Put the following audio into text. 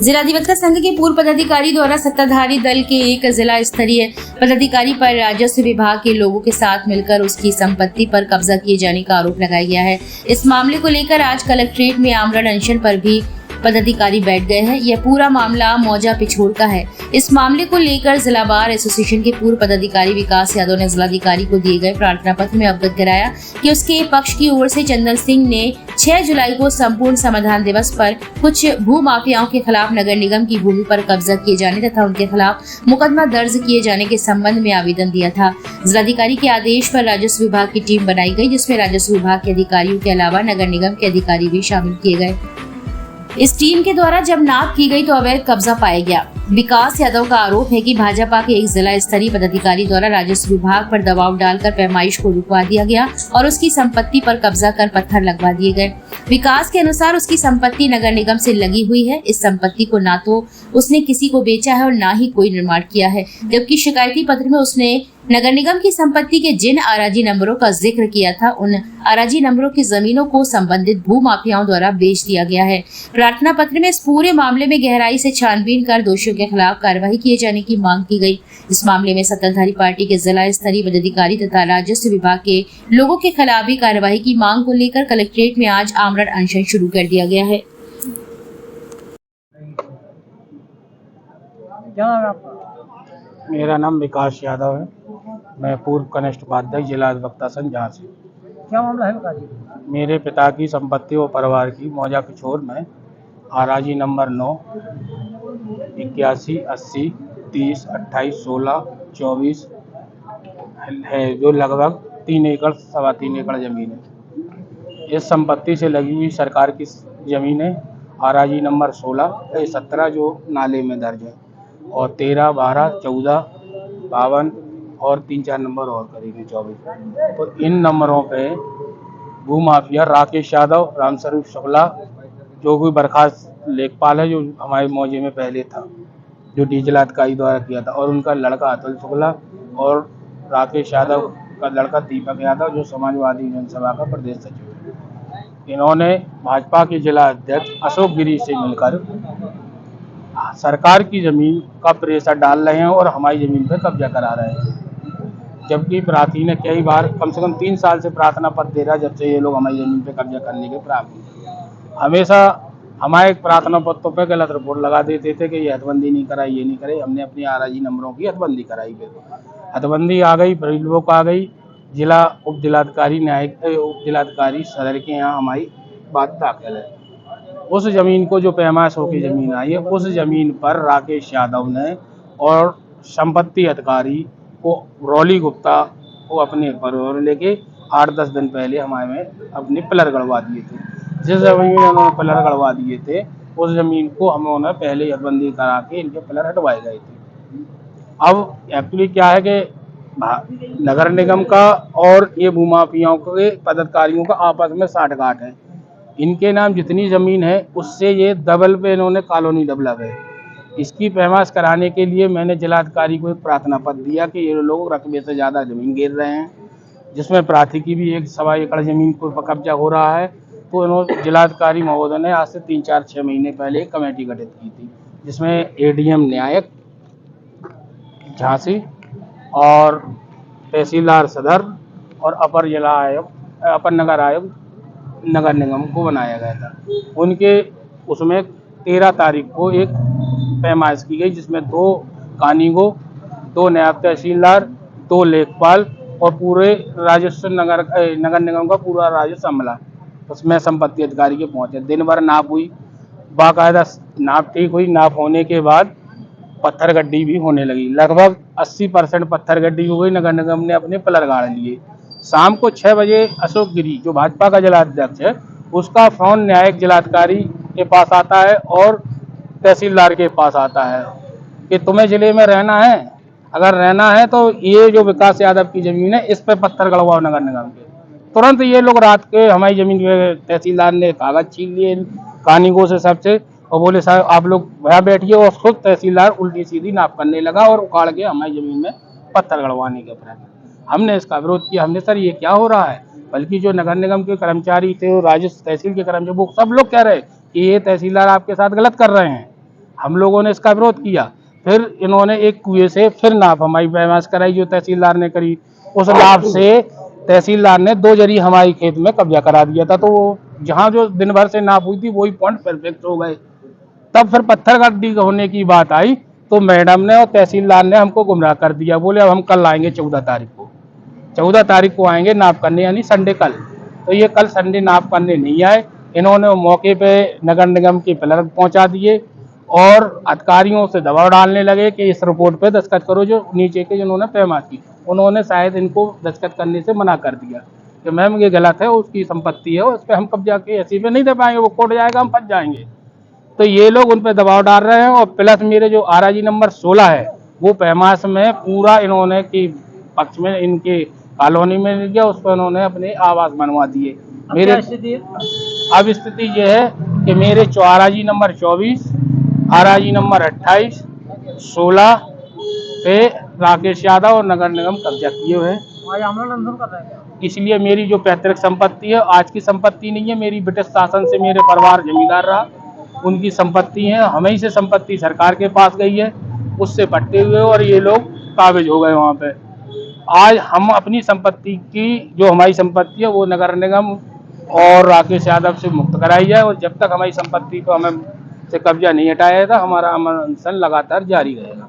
जिला अधिवक्ता संघ के पूर्व पदाधिकारी द्वारा सत्ताधारी दल के एक जिला स्तरीय पदाधिकारी पर राजस्व विभाग के लोगों के साथ मिलकर उसकी संपत्ति पर कब्जा किए जाने का आरोप लगाया गया है। इस मामले को लेकर आज कलेक्ट्रेट में आमरण अनशन पर भी पदाधिकारी बैठ गए हैं। यह पूरा मामला मौजा पिछोड़ का है। इस मामले को लेकर जिला बार एसोसिएशन के पूर्व पदाधिकारी विकास यादव ने जिलाधिकारी को दिए गए प्रार्थना पत्र में अवगत कराया कि उसके पक्ष की ओर से चंदन सिंह ने 6 जुलाई को संपूर्ण समाधान दिवस पर कुछ भू माफियाओं के खिलाफ नगर निगम की भूमि पर कब्जा किए जाने तथा उनके खिलाफ मुकदमा दर्ज किए जाने के संबंध में आवेदन दिया था। जिलाधिकारी के आदेश पर राजस्व विभाग की टीम बनाई गई, जिसमें राजस्व विभाग के अधिकारियों के अलावा नगर निगम के अधिकारी भी शामिल किए गए। इस टीम के द्वारा जब नाप की गई तो अवैध कब्जा पाया गया। विकास यादव का आरोप है कि भाजपा के एक जिला स्तरीय पदाधिकारी द्वारा राजस्व विभाग पर दबाव डालकर पैमाइश को रुकवा दिया गया और उसकी संपत्ति पर कब्जा कर पत्थर लगवा दिए गए। विकास के अनुसार उसकी संपत्ति नगर निगम से लगी हुई है। इस संपत्ति को ना तो उसने किसी को बेचा है और ना ही कोई निर्माण किया है, जबकि शिकायती पत्र में उसने नगर निगम की संपत्ति के जिन आराजी नंबरों का जिक्र किया था, उन आराजी नंबरों की जमीनों को संबंधित भू माफियाओं द्वारा बेच दिया गया है। प्रार्थना पत्र में इस पूरे मामले में गहराई से छानबीन कर दोषियों के खिलाफ कार्रवाई किए जाने की मांग की गई। इस मामले में सत्ताधारी पार्टी के जिला स्तरीय पदाधिकारी तथा राजस्व विभाग के लोगों के खिलाफ भी कार्रवाई की मांग को लेकर कलेक्ट्रेट में आज आमरण अनशन शुरू कर दिया गया है। मेरा नाम विकास यादव है। मैं पूर्व कनिष्ठ उपाध्यक्ष जिला अधिवक्ता संघ झांसी। क्या मामला है विकास जी? मेरे पिता की संपत्ति और परिवार की मौजा पिछोर में आराजी नंबर 9 81 80 30 28 16 24 है, जो लगभग 3 एकड़ सवा 3 एकड़ जमीन है। इस संपत्ति से लगी हुई सरकार की जमीन है आराजी नंबर 16 17 जो नाले में दर्ज है, और 13 12 14 52 और 3-4 नंबर और करीब 24। तो इन नंबरों पे भू माफिया राकेश यादव, रामस्वरूप शुक्ला, जो कोई बर्खास्त लेखपाल है, जो हमारे मौजे में पहले था, जो डीजल अधिकारी द्वारा किया था, और उनका लड़का अतुल शुक्ला और राकेश यादव का लड़का दीपक यादव, जो समाजवादी जनसभा का प्रदेश सचिव है। इन्होंने भाजपा के जिला अध्यक्ष अशोक गिरी से मिलकर सरकार की जमीन का प्रेशर डाल रहे हैं और हमारी जमीन पर कब्जा करा रहे हैं, जबकि प्रार्थी ने कई बार कम से कम 3 साल से प्रार्थना पत्र दे रहा है, जब से ये लोग हमारी जमीन पे कब्जा करने के प्रार्थी। हमेशा हमारे प्रार्थना पत्रों पे गलत रिपोर्ट लगा देते थे कि ये हदबंदी नहीं कराई, ये नहीं कराई। हमने अपनी आराजी नंबरों की हदबंदी कराई, फिर हदबंदी आ गई, फील्डबुक आ गई, जिला उप जिलाधिकारी सदर के यहाँ हमारी बात दाखिल है। उस जमीन को जो पैमाइशों की जमीन आई है, उस जमीन पर राकेश यादव ने और संपत्ति अधिकारी को रौली गुप्ता को अपने परिवार लेके 8-10 दिन पहले हमारे में अपने पिलर गड़वा दिए थे। जिस जमीन में उन्होंने पिलर गड़वा दिए थे, उस जमीन को हमने पहले हदबंदी करा के इनके पिलर हटवाए गए थे। अब एक्चुअली क्या है कि नगर निगम का और ये भूमाफियाओं के पदाधिकारियों का आपस में साठगांठ है। इनके नाम जितनी जमीन है उससे ये डबल पे इन्होंने कॉलोनी डेवलप है। इसकी पैमाइश कराने के लिए मैंने जिलाधिकारी को एक प्रार्थना पत्र दिया कि ये लोग रकबे से ज़्यादा जमीन घेर रहे हैं, जिसमें प्रार्थी की भी 1 सवा एकड़ जमीन को कब्जा हो रहा है। तो इन्होंने जिलाधिकारी महोदय ने आज से 3-4-6 महीने पहले एक कमेटी गठित की थी, जिसमें ADM न्यायिक झांसी और तहसीलदार सदर और अपर नगर आयुक्त नगर निगम को बनाया गया था। उनके उसमें 13 तारीख को एक पैमाइश की गई, जिसमें 2 कानीगो, 2 नायब तहसीलदार, 2 लेखपाल और पूरे राजस्व नगर निगम का पूरा राजस्व अमला उसमें संपत्ति अधिकारी के पहुंचे। दिन भर नाप हुई, बाकायदा नाप ठीक हुई। नाप होने के बाद पत्थर गड्डी भी होने लगी, लगभग 80% पत्थर गड्डी हो गई। नगर निगम ने अपने पिलर गाड़ लिए। शाम को 6 बजे अशोक गिरी, जो भाजपा का जिला अध्यक्ष है, उसका फोन न्यायिक जिलाधिकारी के पास आता है और तहसीलदार के पास आता है कि तुम्हें जिले में रहना है, अगर रहना है तो ये जो विकास यादव की जमीन है इस पे पत्थर गड़वाओ नगर निगम के। तुरंत ये लोग रात के हमारी जमीन पे तहसीलदार ने कागज छीन लिए कानीगो से सबसे, और बोले साहब आप लोग वहाँ बैठिए, और खुद तहसीलदार उल्टी सीधी नाप करने लगा और उखाड़ के हमारी जमीन में पत्थर गड़वाने के प्रयास। हमने इसका विरोध किया। हमने सर ये क्या हो रहा है, बल्कि जो नगर निगम के कर्मचारी थे, राजस्व तहसील के कर्मचारी, वो सब लोग कह रहे कि ये तहसीलदार आपके साथ गलत कर रहे हैं। हम लोगों ने इसका विरोध किया। फिर इन्होंने एक कुएं से फिर नाप हमारी पैमाइश कराई जो तहसीलदार ने करी। उस नाप से तहसीलदार ने 2 जरी हमारी खेत में कब्जा करा दिया था। तो वो जहाँ जो दिन भर से नाप हुई थी वही पॉइंट परफेक्ट हो गए। तब फिर पत्थर गड्डी होने की बात आई तो मैडम ने और तहसीलदार ने हमको गुमराह कर दिया। बोले अब हम कल आएंगे 14 तारीख को, 14 तारीख को आएंगे नाप करने, यानी संडे कल। तो ये कल संडे नाप करने नहीं आए। इन्होंने मौके पे नगर निगम के क्लर्क पहुंचा दिए और अधिकारियों से दबाव डालने लगे कि इस रिपोर्ट पे दस्तखत करो जो नीचे के जिन्होंने पैमाइश की। उन्होंने शायद इनको दस्तखत करने से मना कर दिया कि मैम ये गलत है, उसकी संपत्ति है, उस पर हम कब्जा के ऐसी पे नहीं दे पाएंगे, वो कोर्ट जाएगा, हम फंस जाएंगे। तो ये लोग उन पर दबाव डाल रहे हैं। और प्लस मेरे जो आरआईजी नंबर 16 है वो पैमाइश में पूरा इन्होंने की पक्ष में इनके कॉलोनी में गया, उस पर उन्होंने अपने आवास बनवा दिए। मेरे अब स्थिति ये है कि मेरे आरआईजी नंबर 24, आरआईजी नंबर 28, 16 पे राकेश यादव और नगर निगम कब्जा किए हुए हैं। आज आमरण अनशन कर रहे हैं क्या? इसलिए मेरी जो पैतृक संपत्ति है, आज की संपत्ति नहीं है, मेरी ब्रिटिश शासन से मेरे परिवार जमींदार रहा, उनकी संपत्ति है। हमें से संपत्ति सरकार के पास गई है, उससे पट्टे हुए और ये लोग काबिज हो गए वहाँ पे। आज हम अपनी संपत्ति की, जो हमारी संपत्ति है वो नगर निगम और राकेश यादव से मुक्त कराई जाए। और जब तक हमारी संपत्ति को हमें से कब्जा नहीं हटाया जाता, हमारा अमर अनशन लगातार जारी रहेगा।